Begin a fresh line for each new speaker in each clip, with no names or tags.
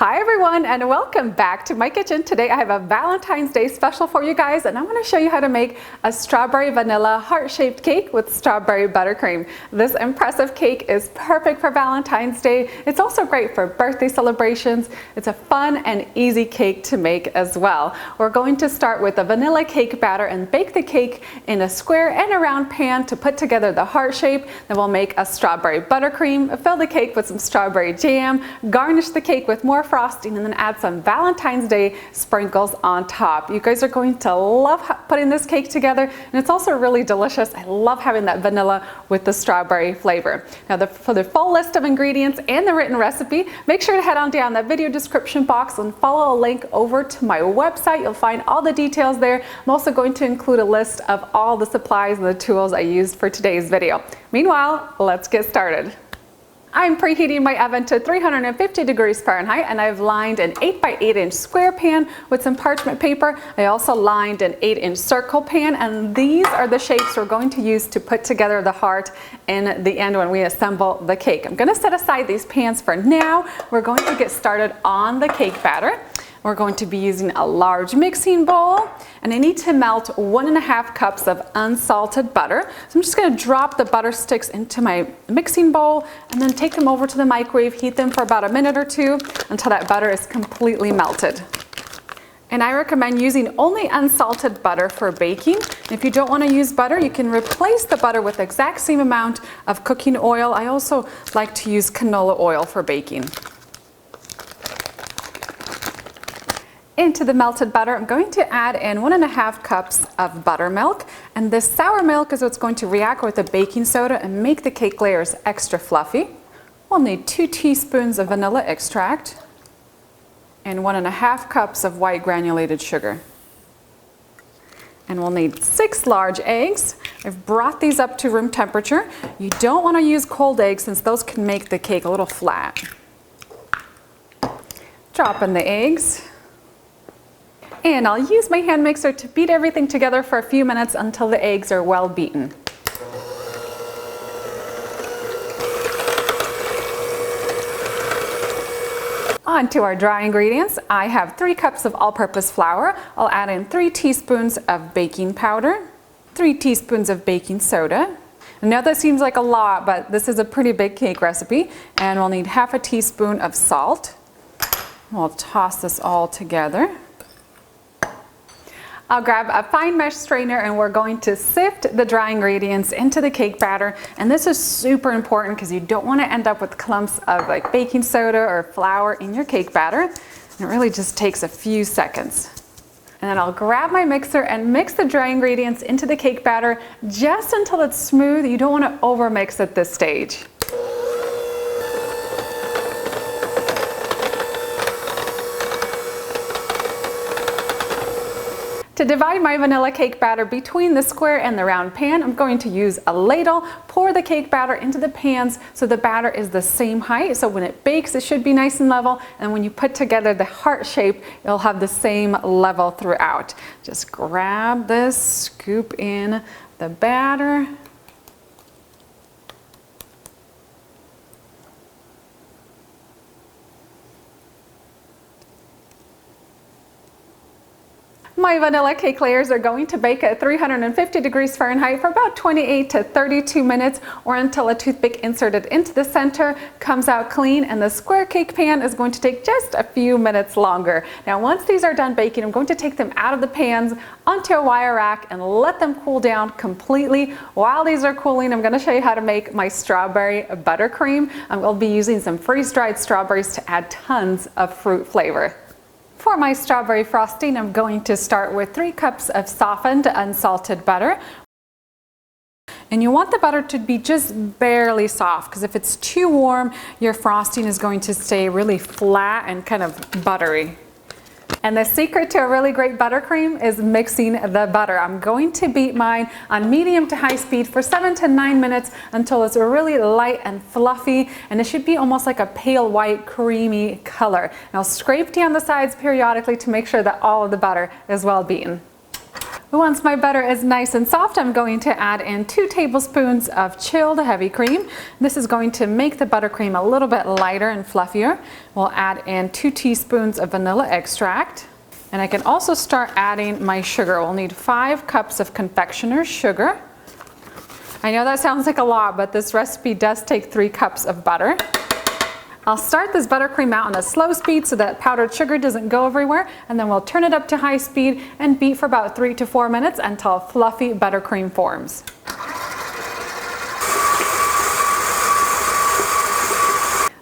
Hi everyone, and welcome back to my kitchen. Today I have a Valentine's Day special for you guys, and I'm going to show you how to make a strawberry vanilla heart-shaped cake with strawberry buttercream. This impressive cake is perfect for Valentine's Day. It's also great for birthday celebrations. It's a fun and easy cake to make as well. We're going to start with a vanilla cake batter and bake the cake in a square and a round pan to put together the heart shape. Then we'll make a strawberry buttercream, fill the cake with some strawberry jam, garnish the cake with more frosting, and then add some Valentine's Day sprinkles on top. You guys are going to love putting this cake together, and it's also really delicious. I love having that vanilla with the strawberry flavor. Now for the full list of ingredients and the written recipe, make sure to head on down that video description box and follow a link over to my website. You'll find all the details there. I'm also going to include a list of all the supplies and the tools I used for today's video. Meanwhile, let's get started. I'm preheating my oven to 350 degrees Fahrenheit, and I've lined an 8 by 8 inch square pan with some parchment paper. I also lined an 8-inch circle pan, and these are the shapes we're going to use to put together the heart in the end when we assemble the cake. I'm going to set aside these pans for now. We're going to get started on the cake batter. We're going to be using a large mixing bowl, and I need to melt 1.5 cups of unsalted butter. So I'm just going to drop the butter sticks into my mixing bowl and then take them over to the microwave, heat them for about a minute or two until that butter is completely melted. And I recommend using only unsalted butter for baking. If you don't want to use butter, you can replace the butter with the exact same amount of cooking oil. I also like to use canola oil for baking. Into the melted butter, I'm going to add in 1.5 cups of buttermilk, and this sour milk is what's going to react with the baking soda and make the cake layers extra fluffy. We'll need 2 teaspoons of vanilla extract and 1.5 cups of white granulated sugar. And we'll need 6 large eggs. I've brought these up to room temperature. You don't want to use cold eggs since those can make the cake a little flat. Drop in the eggs. And I'll use my hand mixer to beat everything together for a few minutes until the eggs are well beaten. On to our dry ingredients. I have 3 cups of all-purpose flour. I'll add in 3 teaspoons of baking powder, 3 teaspoons of baking soda. I know that seems like a lot, but this is a pretty big cake recipe. And we'll need 1/2 teaspoon of salt. We'll toss this all together. I'll grab a fine mesh strainer, and we're going to sift the dry ingredients into the cake batter. And this is super important because you don't want to end up with clumps of like baking soda or flour in your cake batter. And it really just takes a few seconds. And then I'll grab my mixer and mix the dry ingredients into the cake batter just until it's smooth. You don't want to overmix at this stage. To divide my vanilla cake batter between the square and the round pan, I'm going to use a ladle, pour the cake batter into the pans so the batter is the same height. So when it bakes, it should be nice and level. And when you put together the heart shape, it'll have the same level throughout. Just grab this, scoop in the batter. My vanilla cake layers are going to bake at 350 degrees Fahrenheit for about 28 to 32 minutes, or until a toothpick inserted into the center comes out clean, and the square cake pan is going to take just a few minutes longer. Now once these are done baking, I'm going to take them out of the pans onto a wire rack and let them cool down completely. While these are cooling, I'm going to show you how to make my strawberry buttercream. I'll be using some freeze-dried strawberries to add tons of fruit flavor. For my strawberry frosting, I'm going to start with 3 cups of softened unsalted butter. And you want the butter to be just barely soft, because if it's too warm, your frosting is going to stay really flat and kind of buttery. And the secret to a really great buttercream is mixing the butter. I'm going to beat mine on medium to high speed for 7 to 9 minutes until it's really light and fluffy, and it should be almost like a pale white creamy color. And I'll scrape down the sides periodically to make sure that all of the butter is well beaten. Once my butter is nice and soft, I'm going to add in 2 tablespoons of chilled heavy cream. This is going to make the buttercream a little bit lighter and fluffier. We'll add in 2 teaspoons of vanilla extract. And I can also start adding my sugar. We'll need 5 cups of confectioner's sugar. I know that sounds like a lot, but this recipe does take 3 cups of butter. I'll start this buttercream out on a slow speed so that powdered sugar doesn't go everywhere, and then we'll turn it up to high speed and beat for about 3 to 4 minutes until fluffy buttercream forms.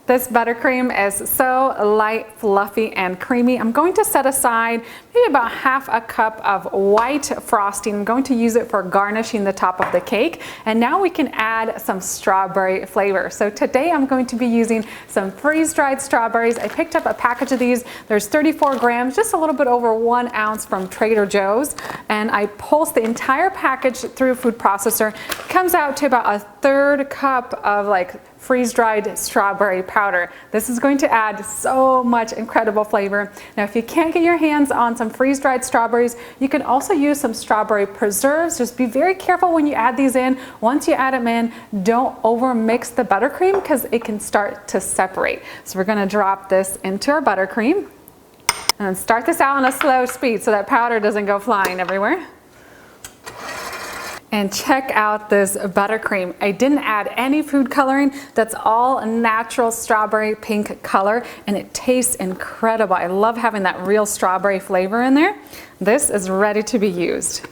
This buttercream is so light, fluffy, and creamy. I'm going to set aside maybe about half a cup of white frosting. I'm going to use it for garnishing the top of the cake. And now we can add some strawberry flavor. So today I'm going to be using some freeze-dried strawberries. I picked up a package of these. There's 34 grams, just a little bit over 1 ounce from Trader Joe's. And I pulsed the entire package through a food processor. It comes out to about a 1/3 cup of freeze-dried strawberry powder. This is going to add so much incredible flavor. Now, if you can't get your hands on some freeze-dried strawberries, you can also use some strawberry preserves. Just be very careful when you add these in. Once you add them in, don't over mix the buttercream because it can start to separate. So we're gonna drop this into our buttercream and start this out on a slow speed so that powder doesn't go flying everywhere. And check out this buttercream. I didn't add any food coloring. That's all natural strawberry pink color, and it tastes incredible. I love having that real strawberry flavor in there. This is ready to be used.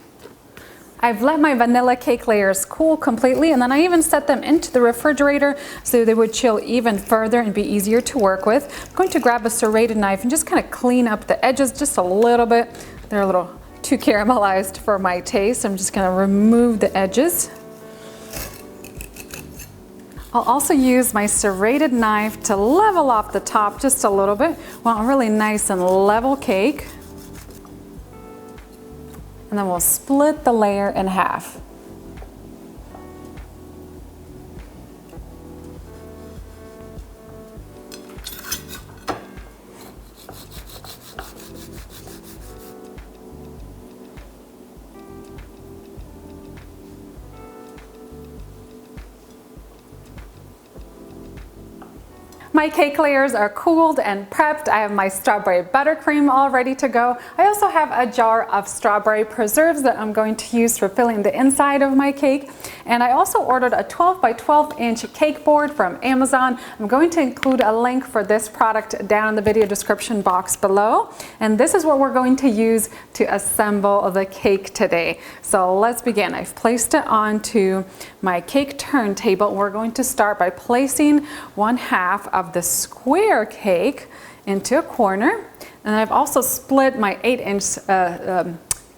I've let my vanilla cake layers cool completely, and then I even set them into the refrigerator so they would chill even further and be easier to work with. I'm going to grab a serrated knife and just kind of clean up the edges just a little bit. They're a little too caramelized for my taste. I'm just going to remove the edges. I'll also use my serrated knife to level off the top just a little bit. Want a really nice and level cake. And then we'll split the layer in half. My cake layers are cooled and prepped. I have my strawberry buttercream all ready to go. I also have a jar of strawberry preserves that I'm going to use for filling the inside of my cake. And I also ordered a 12 by 12 inch cake board from Amazon. I'm going to include a link for this product down in the video description box below. And this is what we're going to use to assemble the cake today. So let's begin. I've placed it onto my cake turntable. We're going to start by placing 1/2 of the square cake into a corner. And I've also split my 8-inch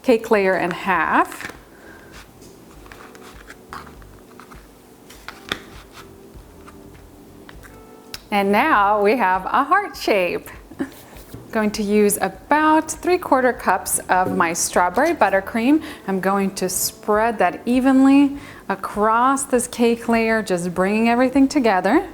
cake layer in half. And now we have a heart shape. Going to use about 3/4 cups of my strawberry buttercream. I'm going to spread that evenly across this cake layer, just bringing everything together.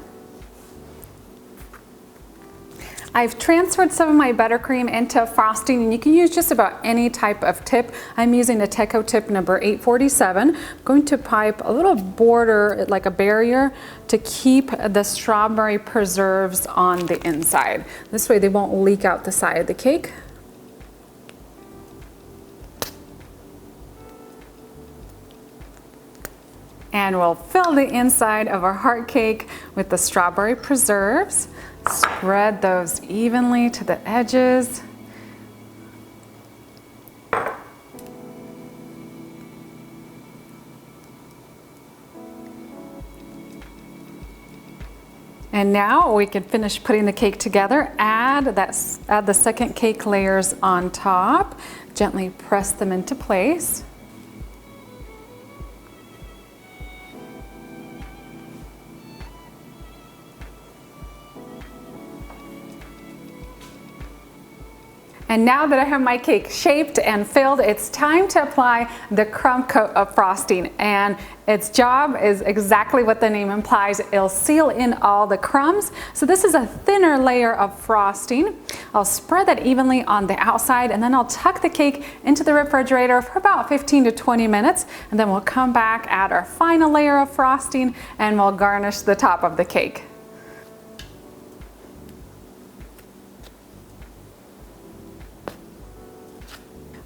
I've transferred some of my buttercream into frosting, and you can use just about any type of tip. I'm using a Teco tip number 847. I'm going to pipe a little border, like a barrier, to keep the strawberry preserves on the inside. This way they won't leak out the side of the cake. And we'll fill the inside of our heart cake with the strawberry preserves. Spread those evenly to the edges. And now we can finish putting the cake together. Add the second cake layers on top. Gently press them into place. And now that I have my cake shaped and filled, it's time to apply the crumb coat of frosting. And its job is exactly what the name implies. It'll seal in all the crumbs. So this is a thinner layer of frosting. I'll spread that evenly on the outside, and then I'll tuck the cake into the refrigerator for about 15 to 20 minutes. And then we'll come back, add our final layer of frosting, and we'll garnish the top of the cake.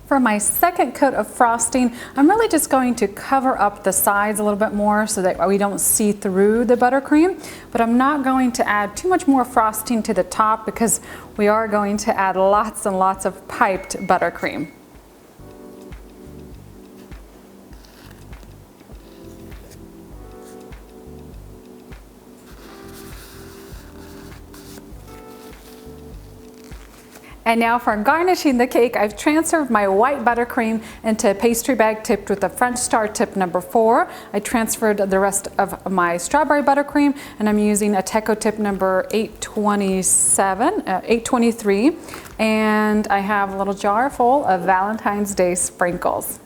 For my second coat of frosting, I'm really just going to cover up the sides a little bit more so that we don't see through the buttercream, but I'm not going to add too much more frosting to the top because we are going to add lots and lots of piped buttercream. And now for garnishing the cake, I've transferred my white buttercream into a pastry bag tipped with a French star tip number 4. I transferred the rest of my strawberry buttercream, and I'm using a Teco tip number 823. And I have a little jar full of Valentine's Day sprinkles.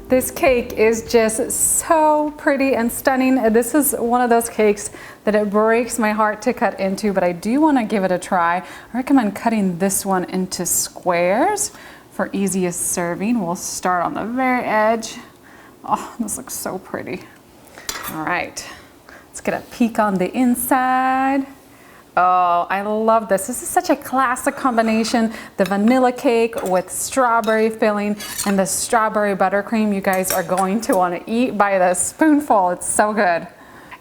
This cake is just so pretty and stunning. This is one of those cakes that it breaks my heart to cut into, but I do want to give it a try. I recommend cutting this one into squares for easiest serving. We'll start on the very edge. Oh, this looks so pretty. All right, let's get a peek on the inside. Oh, I love this. This is such a classic combination. The vanilla cake with strawberry filling and the strawberry buttercream. You guys are going to want to eat by the spoonful. It's so good.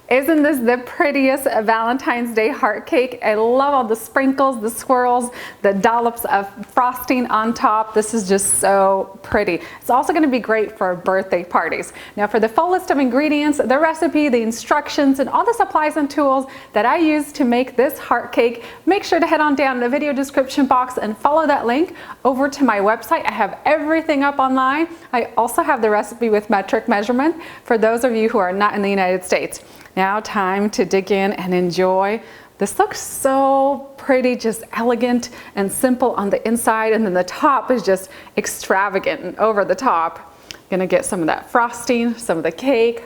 Isn't this the prettiest Valentine's Day heart cake? I love all the sprinkles, the swirls, the dollops of frosting on top. This is just so pretty. It's also going to be great for birthday parties. Now for the full list of ingredients, the recipe, the instructions, and all the supplies and tools that I use to make this heart cake, make sure to head on down in the video description box and follow that link over to my website. I have everything up online. I also have the recipe with metric measurement for those of you who are not in the United States. Now time to dig in and enjoy. This looks so pretty, just elegant and simple on the inside, and then the top is just extravagant and over the top. Gonna get some of that frosting, some of the cake.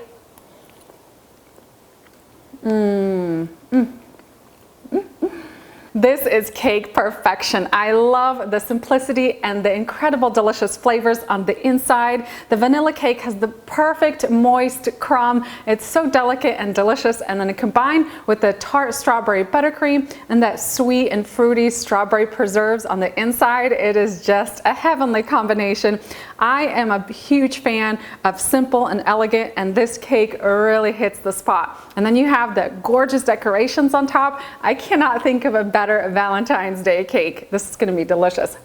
This is cake perfection. I love the simplicity and the incredible delicious flavors on the inside. The vanilla cake has the perfect moist crumb. It's so delicate and delicious, and then combined with the tart strawberry buttercream and that sweet and fruity strawberry preserves on the inside, it is just a heavenly combination. I am a huge fan of simple and elegant, and this cake really hits the spot. And then you have the gorgeous decorations on top. I cannot think of a better Valentine's Day cake. This is going to be delicious.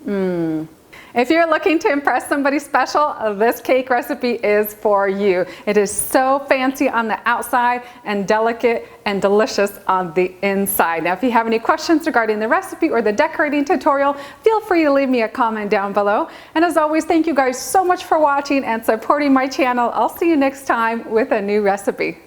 If you're looking to impress somebody special, this cake recipe is for you. It is so fancy on the outside and delicate and delicious on the inside. Now, if you have any questions regarding the recipe or the decorating tutorial, feel free to leave me a comment down below. And as always, thank you guys so much for watching and supporting my channel. I'll see you next time with a new recipe.